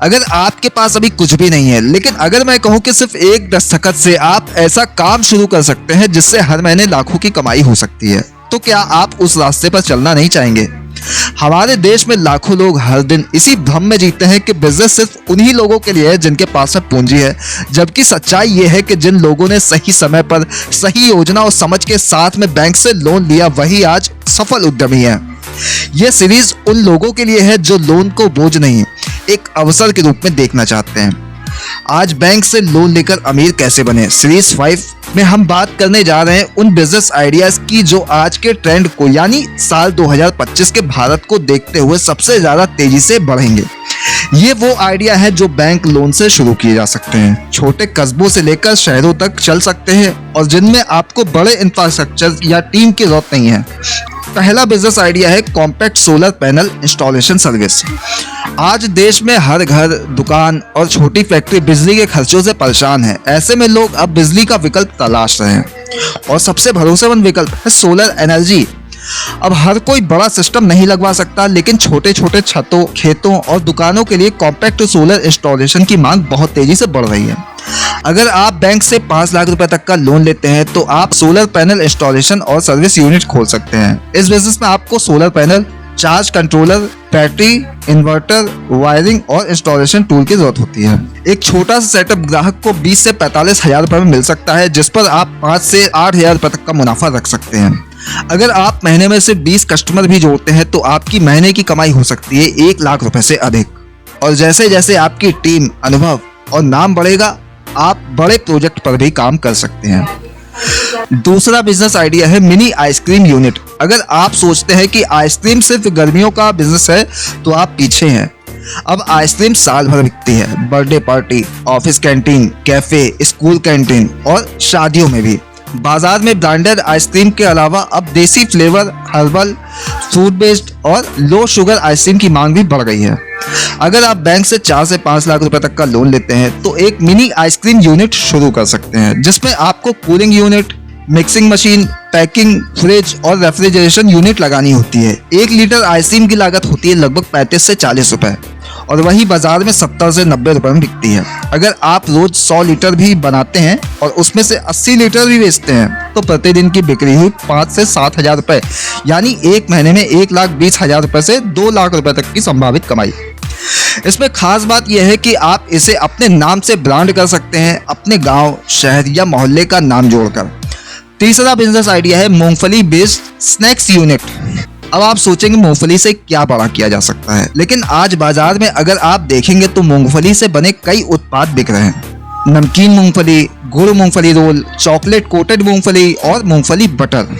अगर आपके पास अभी कुछ भी नहीं है, लेकिन अगर मैं कहूं कि सिर्फ एक दस्तखत से आप ऐसा काम शुरू कर सकते हैं जिससे हर महीने लाखों की कमाई हो सकती है, तो क्या आप उस रास्ते पर चलना नहीं चाहेंगे? हमारे देश में लाखों लोग हर दिन इसी भ्रम में जीते हैं कि बिजनेस सिर्फ उन्हीं लोगों के लिए है जिनके पास में पूंजी है, जबकि सच्चाई ये है कि जिन लोगों ने सही समय पर सही योजना और समझ के साथ में बैंक से लोन लिया, वही आज सफल उद्यमी है। यह सीरीज उन लोगों के लिए है जो लोन को बोझ नहीं, एक अवसर के रूप में देखना चाहते हैं। आज बैंक से लोन लेकर अमीर कैसे बने सीरीज 5 में हम बात करने जा रहे हैं उन बिजनेस आइडियाज की जो आज के ट्रेंड को यानी साल 2025 के भारत को देखते हुए सबसे ज्यादा तेजी से बढ़ेंगे। ये वो आइडिया है जो बैंक लोन से शुरू किए जा सकते हैं, छोटे कस्बों से लेकर शहरों तक चल सकते हैं और जिनमें आपको बड़े इंफ्रास्ट्रक्चर या टीम की जरूरत नहीं है। पहला बिजनेस आइडिया है compact solar panel installation service. आज देश में हर घर, दुकान और छोटी फैक्ट्री बिजली के खर्चों से परेशान है। ऐसे में लोग अब बिजली का विकल्प तलाश रहे हैं और सबसे भरोसेमंद विकल्प है सोलर एनर्जी। अब हर कोई बड़ा सिस्टम नहीं लगवा सकता, लेकिन छोटे छोटे छतों, खेतों और दुकानों के लिए कॉम्पैक्ट सोलर इंस्टॉलेशन की मांग बहुत तेजी से बढ़ रही है। अगर आप बैंक से 5 लाख रुपए तक का लोन लेते हैं तो आप सोलर पैनल इंस्टॉलेशन और सर्विस यूनिट खोल सकते हैं। इस बिजनेस में आपको solar panel, charge controller, battery, inverter, wiring और इंस्टॉलेशन टूल की जरूरत होती है। एक छोटा सा सेटअप ग्राहक को 20 से 45 हजार रुपए में मिल सकता है, जिस पर आप 5 से 8 हजार रुपए तक का मुनाफा रख सकते हैं। अगर आप महीने में से 20 कस्टमर भी जोड़ते हैं तो आपकी महीने की कमाई हो सकती है 1 लाख रुपए से अधिक। और जैसे जैसे आपकी टीम, अनुभव और नाम बढ़ेगा, आप बड़े प्रोजेक्ट पर भी काम कर सकते हैं। दूसरा बिजनेस आइडिया है मिनी आइसक्रीम यूनिट। अगर आप सोचते हैं कि आइसक्रीम सिर्फ गर्मियों का बिजनेस है तो आप पीछे हैं। अब आइसक्रीम साल भर बिकती है, birthday party, office canteen, cafe, school canteen और शादियों में भी। बाजार में ब्रांडेड आइसक्रीम के अलावा अब देसी फ्लेवर, हर्बल, फ्रूट बेस्ड और लो शुगर आइसक्रीम की मांग भी बढ़ गई है। अगर आप बैंक से 4 से 5 लाख रुपए तक का लोन लेते हैं तो एक मिनी आइसक्रीम यूनिट शुरू कर सकते हैं, जिसमें आपको cooling unit, mixing machine, packing, fridge और रेफ्रिजरेशन यूनिट लगानी होती है। 1 लीटर आइसक्रीम की लागत होती है लगभग 35 से 40 रुपए और वही बाजार में 70 से 90 रुपए में बिकती है। अगर आप रोज 100 लीटर भी बनाते हैं और उसमें से 80 लीटर भी बेचते हैं तो प्रतिदिन की बिक्री हुई 5 से 7 हजार रुपए, यानी एक महीने में 1,20,000 रुपए से 2 लाख रुपए तक की संभावित कमाई। इसमें खास बात यह है कि आप इसे अपने नाम से ब्रांड कर सकते हैं, अपने गांव, शहर या मोहल्ले का नाम जोड़कर। तीसरा बिजनेस आइडिया है मूंगफली बेस्ड स्नैक्स यूनिट। अब आप सोचेंगे मूंगफली से क्या बड़ा किया जा सकता है, लेकिन आज बाजार में अगर आप देखेंगे तो मूंगफली से बने कई उत्पाद बिक रहे हैं। नमकीन मूंगफली, गुड़ मूंगफली रोल, चॉकलेट कोटेड मूंगफली और मूंगफली बटर।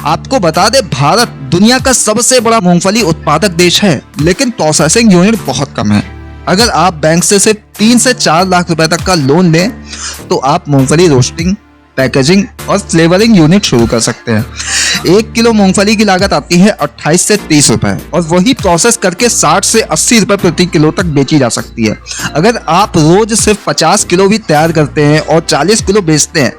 आपको बता दें, भारत दुनिया का सबसे बड़ा मूंगफली उत्पादक देश है, लेकिन प्रोसेसिंग यूनिट बहुत कम है। अगर आप बैंक से सिर्फ 3 से 4 लाख रुपए तक का लोन लें तो आप मूंगफली रोस्टिंग, पैकेजिंग और फ्लेवरिंग यूनिट शुरू कर सकते हैं। 1 किलो मूंगफली की लागत आती है 28 से 30 रुपए और वही प्रोसेस करके 60 से 80 रुपए प्रति किलो तक बेची जा सकती है। अगर आप रोज सिर्फ 50 किलो भी तैयार करते हैं और 40 किलो बेचते हैं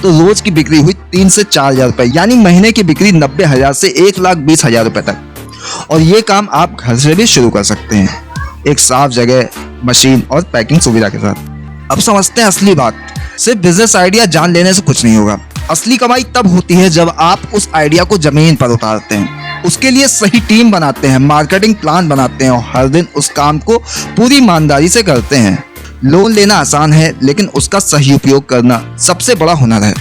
तो रोज की बिक्री हुई 3 से 4 हजार रुपए, यानी महीने की बिक्री 90 हजार से 1,20,000 रुपए तक। और ये काम आप घर से भी शुरू कर सकते हैं, एक साफ जगह, मशीन और पैकिंग सुविधा के साथ। अब समझते हैं असली बात। सिर्फ बिजनेस आइडिया जान लेने से कुछ नहीं होगा। असली कमाई तब होती है जब आप उस आइडिया को जमीन पर उतारते हैं, उसके लिए सही टीम बनाते हैं, मार्केटिंग प्लान बनाते हैं और हर दिन उस काम को पूरी ईमानदारी से करते हैं। लोन लेना आसान है, लेकिन उसका सही उपयोग करना सबसे बड़ा हुनर है।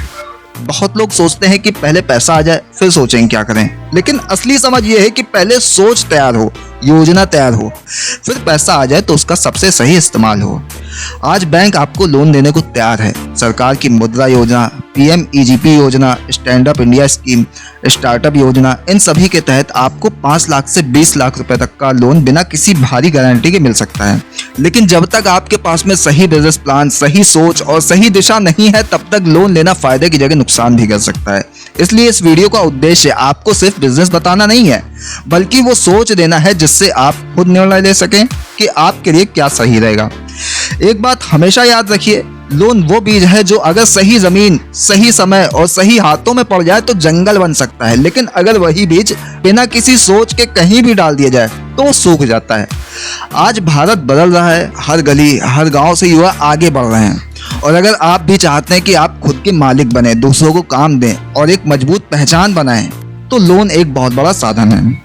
बहुत लोग सोचते हैं कि पहले पैसा आ जाए फिर सोचेंगे क्या करें, लेकिन असली समझ ये है कि पहले सोच तैयार हो, योजना तैयार हो, फिर पैसा आ जाए तो उसका सबसे सही इस्तेमाल हो। आज बैंक आपको लोन देने को तैयार है। सरकार की मुद्रा योजना, PMEGP योजना, stand up India scheme, startup योजना, इन सभी के तहत आपको 5 लाख से 20 लाख रुपए तक का लोन बिना किसी भारी गारंटी के मिल सकता है। लेकिन जब तक आपके पास में सही बिजनेस प्लान, सही सोच और सही दिशा नहीं है, तब तक लोन लेना फायदे की जगह नुकसान भी कर सकता है। इसलिए इस वीडियो का उद्देश्य आपको सिर्फ बिजनेस बताना नहीं है, बल्कि वो सोच देना है जिससे आप खुद निर्णय ले सकें कि आपके लिए क्या सही रहेगा। एक बात हमेशा याद रखिए, लोन वो बीज है जो अगर सही जमीन, सही समय और सही हाथों में पड़ जाए तो जंगल बन सकता है, लेकिन अगर वही बीज बिना किसी सोच के कहीं भी डाल दिया जाए तो वो सूख जाता है। आज भारत बदल रहा है, हर गली हर गांव से युवा आगे बढ़ रहे हैं, और अगर आप भी चाहते हैं कि आप खुद के मालिक बने, दूसरों को काम दें और एक मजबूत पहचान बनाएं, तो लोन एक बहुत बड़ा साधन है।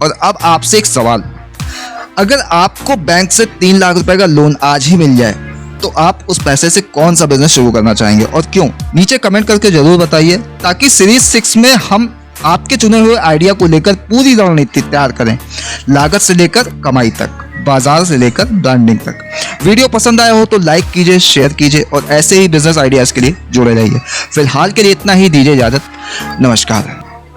और अब आपसे एक सवाल, अगर आपको बैंक से 3 लाख रुपए का लोन आज ही मिल जाए तो आप उस पैसे से कौन सा बिजनेस शुरू करना चाहेंगे और क्यों? नीचे कमेंट करके जरूर बताइए, ताकि सीरीज 6 में हम आपके चुने हुए आइडिया को लेकर पूरी रणनीति तैयार करें, लागत से लेकर कमाई तक, बाजार से लेकर ब्रांडिंग तक। वीडियो पसंद आया हो तो लाइक कीजिए, शेयर कीजिए और ऐसे ही बिजनेस आइडियाज के लिए जुड़े रहिए। फिलहाल के लिए इतना ही, दीजिए इजाजत, नमस्कार।